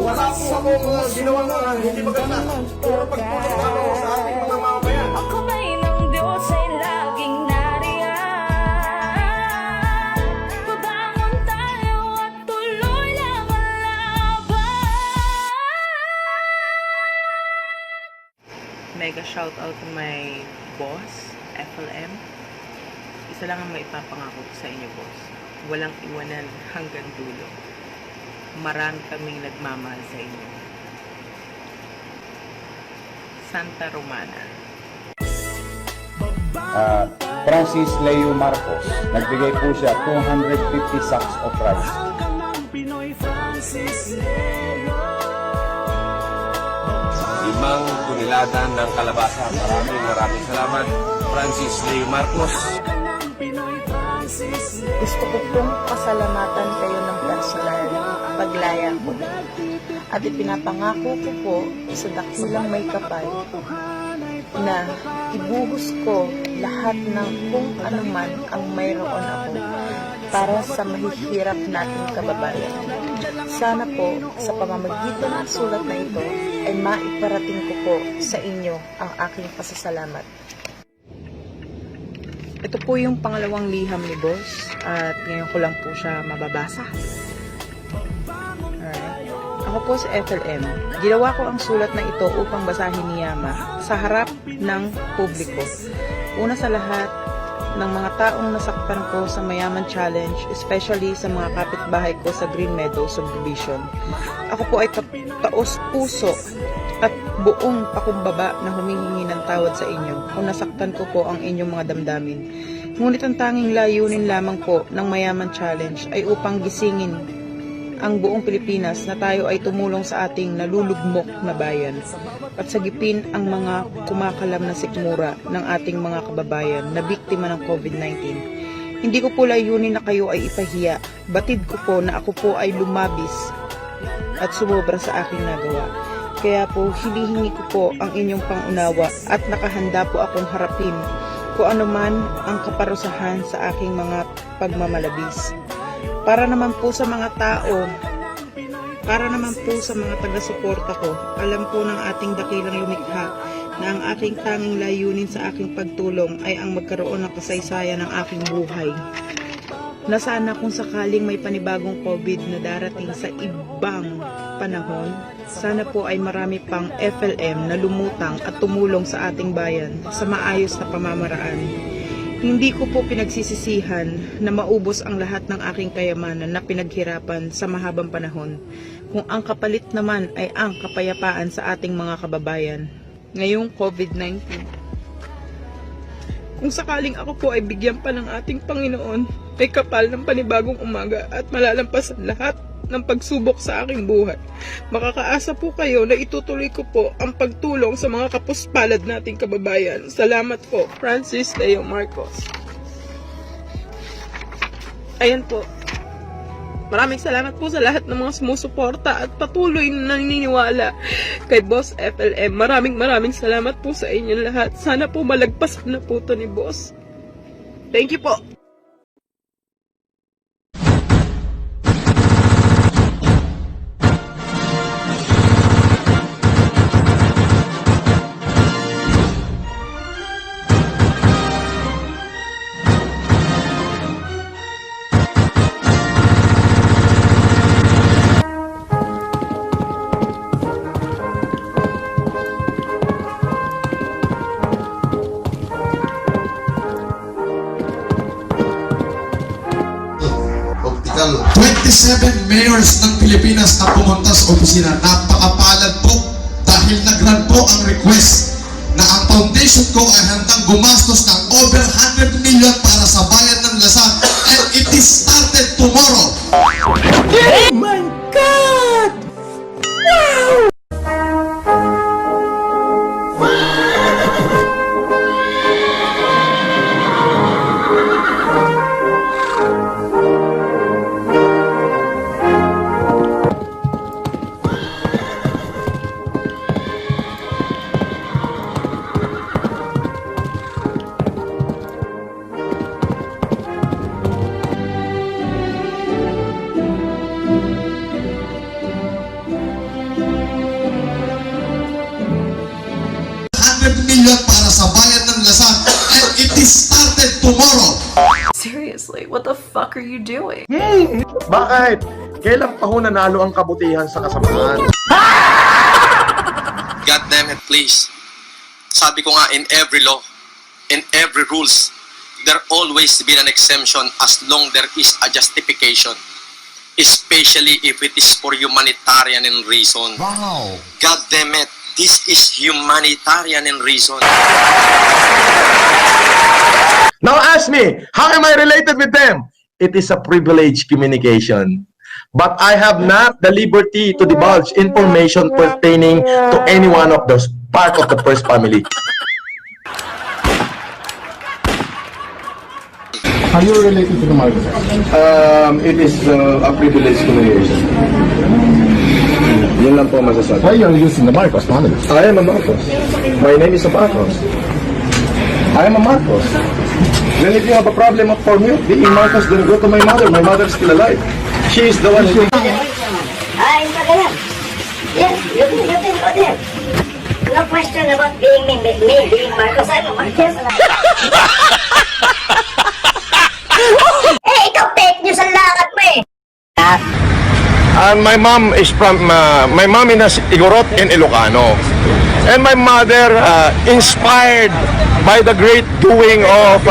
Wala po akong ginawang hindi maganda. Puro pagtulong ako sa ating mga mamamayan. Ang kamay ng Diyos ay laging nariyan. Babangon tayo at tuloy lang ang laban. Mega shout out to my boss, FLM. Isa lang ang maipapangako ko sa inyo, boss. Walang iwanan hanggang dulo. Marami kaming nagmamahal sa inyo. Santa Romana. Francis Leo Marcos, nagbigay po siya 250 sacks of rice. Mahal ka ng Pinoy, Francis Leo. 5 tunilada ng kalabasa. Maraming salamat, Francis Leo Marcos. Gusto ko pong pasalamatan kayo ng personal paglaya ko. At ipinapangako ko po sa dakilang may kapal na ibuhos ko lahat ng kung anuman ang mayroon ako para sa mahihirap nating kababayan. Sana po sa pamamagitan ng sulat na ito ay maiparating ko po sa inyo ang aking pasasalamat. Ito po yung pangalawang liham ni boss at ngayon ko lang po siya mababasa. Alright. Ako po si FLM. Ginawa ko ang sulat na ito upang basahin ni Yama sa harap ng publiko. Una sa lahat, ng mga taong nasaktan ko sa Mayaman Challenge, especially sa mga kapitbahay ko sa Green Meadow Subdivision. Ako po ay taos puso at buong pakumbaba na humihingi ng tawad sa inyo kung nasaktan ko po ang inyong mga damdamin. Ngunit ang tanging layunin lamang po ng Mayaman Challenge ay upang gisingin ang buong Pilipinas na tayo ay tumulong sa ating nalulugmok na bayan at sagipin ang mga kumakalam na sikmura ng ating mga kababayan na biktima ng COVID-19. Hindi ko po layunin na kayo ay ipahiya. Batid ko po na ako po ay lumabis at sumobra sa aking nagawa. Kaya po hinihingi ko po ang inyong pangunawa at nakahanda po akong harapin kung ano man ang kaparusahan sa aking mga pagmamalabis. Para naman po sa mga tao, para naman po sa mga taga-suporta ko, alam po ng ating dakilang lumikha na ang aking tanging layunin sa aking pagtulong ay ang magkaroon ng kasaysayan ng aking buhay. na sana kung sakaling may panibagong COVID na darating sa ibang panahon, sana po ay marami pang FLM na lumutang at tumulong sa ating bayan sa maayos na pamamaraan. Hindi ko po pinagsisisihan na maubos ang lahat ng aking kayamanan na pinaghirapan sa mahabang panahon, kung ang kapalit naman ay ang kapayapaan sa ating mga kababayan ngayong COVID-19. Kung sakaling ako po ay bigyan pa ng ating Panginoon, may kapal ng panibagong umaga at malalampasan lahat ng pagsubok sa aking buhay, makakaasa po kayo na itutuloy ko po ang pagtulong sa mga kapuspalad nating kababayan. Salamat po, Francis Leo Marcos. Ayan po. Maraming salamat po sa lahat ng mga sumusuporta at patuloy na naniniwala kay Boss FLM. Maraming salamat po sa inyong lahat. Sana po malagpasan na po to ni Boss. Thank you po. Capital. 27 mayors ng Pilipinas na pumunta sa opisina. Napakapalad po dahil nag-grant po ang request na ang foundation ko ay handang gumastos ng over 100 million para sa bayan ng Lasal, and it is started tomorrow. Oh my God! Wow! Para sa bayan ng Lasal, and it is started tomorrow. Seriously, what the fuck are you doing? Bakit? Kailan pa ho nanalo ang kabutihan sa kasamaan? God damn it, please. Sabi ko nga, in every law, in every rules, there always been an exemption as long there is a justification. Especially if it is for humanitarian in reason. Wow. God damn it. This is humanitarian in reason. Now ask me, how am I related with them? It is a privileged communication. But I have not the liberty to divulge information pertaining to any one of those part of the first family. Are you related to the Marcos? It is a privileged communication. Yun lang po masasabi. Why are you using the Marcos family? I am a Marcos. My name is a Marcos. I am a Marcos. Then if you have a problem for me being Marcos, then go to my mother. My mother is still alive. She is the one who... Ay, magalang. Yes, you can go there. No question about being me being Marcos. I'm a Marcos. Eh, ikaw fake news ang lakad mo eh. And my mom is from, my mom is Igorot in Ilocano. And my mother, inspired by the great doing of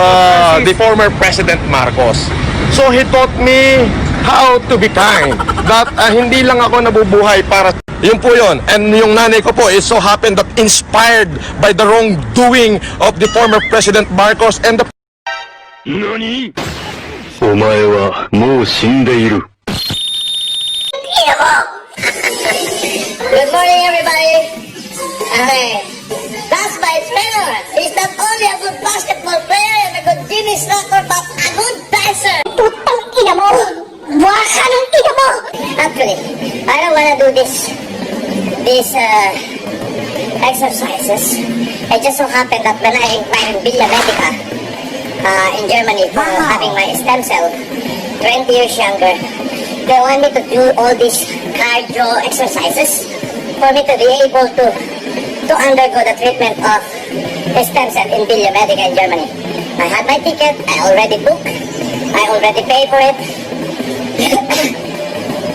the former President Marcos. So he taught me how to be kind. That hindi lang ako nabubuhay para... Yun po yun. And yung nanay ko po, it so happened that inspired by the wrongdoing of the former President Marcos and the... NANI?! お前はもう死んでいる。 Good morning, everybody. Okay. That's my trainer. He's not only a good basketball player and a good gymnast rocker, but a good dancer. Putang ina mo! Baka ng ina mo! Actually, I don't wanna do these exercises. It just so happened that when I inquired in Villa Medica, in Germany, for having my stem cell, 20 years younger, they want me to do all these cardio exercises for me to be able to undergo the treatment of stem cell in Villa Medica in Germany. I had my ticket, I already booked, I already paid for it.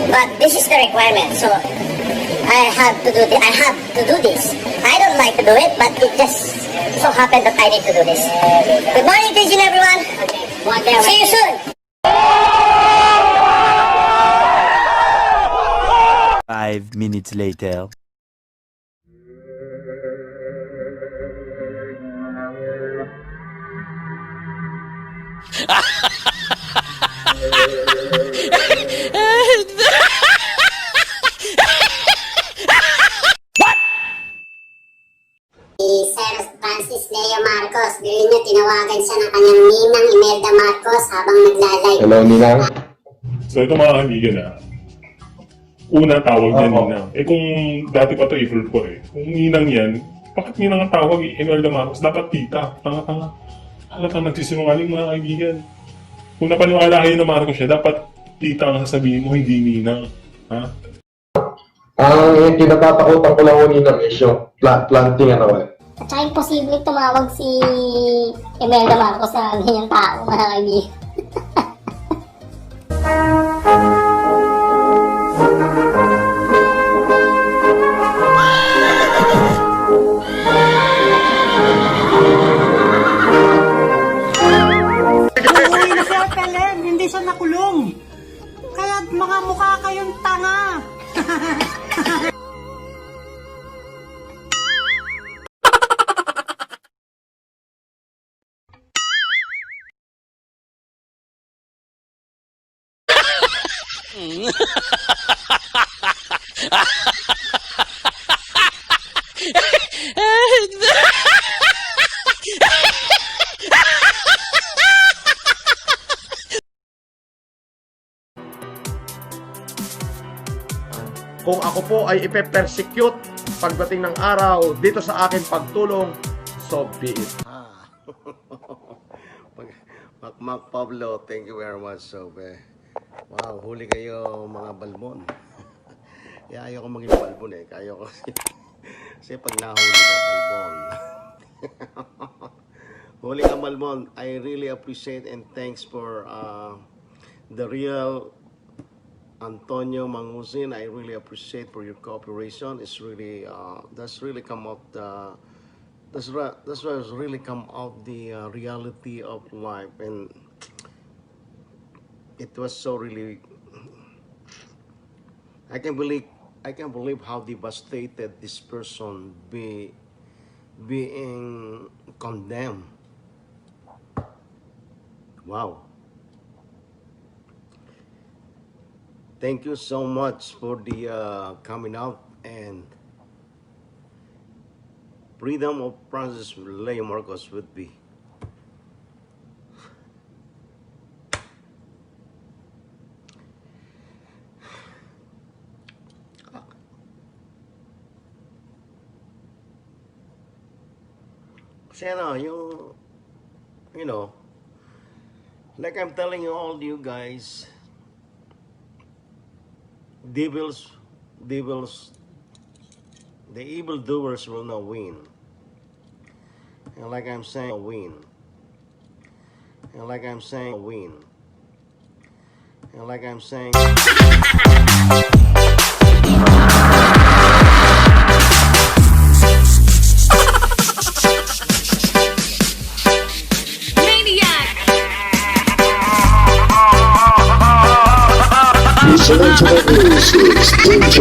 But this is the requirement, so I have to do this. I don't like to do it, but it just so happened that I need to do this. Good morning, teaching everyone. See you soon. 5 minutes later. Sir Francis Leo Marcos, bilhin niyo tinawagan siya ng kanyang ninang Imelda Marcos habang naglalay. Hello, Ninang. So ito mga kaibigan una tawag niya ninang. Kung dati pa ito April 4 kung ninang yan, bakit ninang ang tawag Imelda Marcos? Dapat tita. Tanga-tanga. Halatang nagsisinungaling mga kaibigan. Kung napaniwala kayo na Marcos siya, dapat tita ang sasabihin mo, hindi ninang. Ha? Ang kinatatakutan ko lang ho, Ninang, is yung planting At saka imposible tumawag si Imelda Marcos sa ganyang tao, mga kaibigan. Uuwi na si Pelen, hindi siya nakulong. Kaya mga mukha kayong tanga. Kung ako po ay ipe-persecute pagdating ng araw dito sa akin pagtulong, so be it. Mac Pablo, thank you very much, Sobe. Wow, huli kayo mga balbon. Kaya ayoko maging balbon eh. Kaya ko kasi pag nahuli ka balbon. Huli ka balbon, I really appreciate and thanks for the real Antonio Mangusin. I really appreciate for your cooperation. It's really that's really come out that's really come out the reality of life, and it was so really I can't believe how devastated this person being condemned. Wow. Thank you so much for the coming out and freedom of Francis Leo Marcos would be. Kasi you know, like I'm telling you all you guys, devils, the evildoers will not win. And like I'm saying, win. And like I'm saying, win. And like I'm saying. Listening to the news is DJ